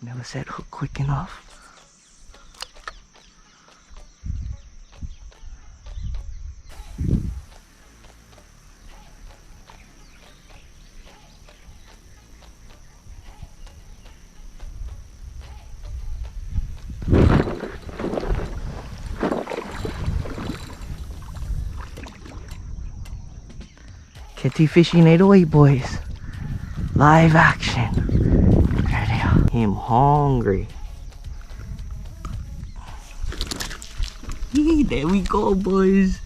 Never set hook quick enough. Kitty fishing 808, boys. Live action. There they are. Him hungry. Yee, there we go, boys.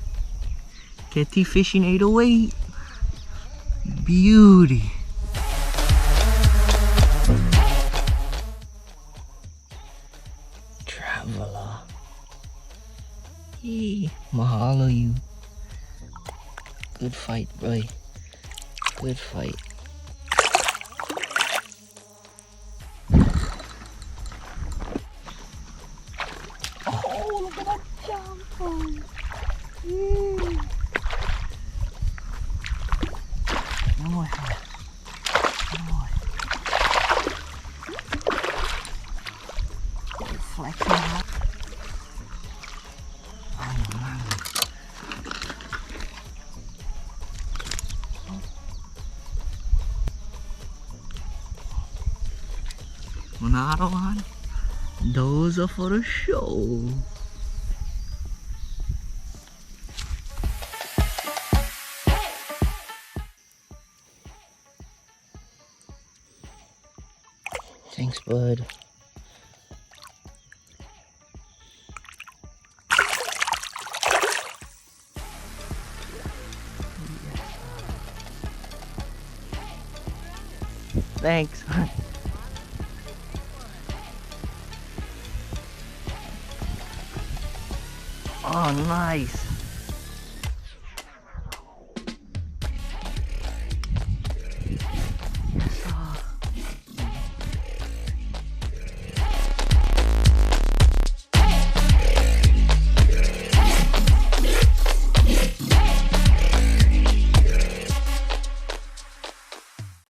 Kitty fishing 808. Beauty. Traveler. Yee, mahalo you. Good fight, boy. Good fight. Oh, look at that jump, boy. Yeah. No more. No more. Flexing out. Oh, man. Manarawan. Those are for the show. Thanks, bud. Thanks. Oh, nice.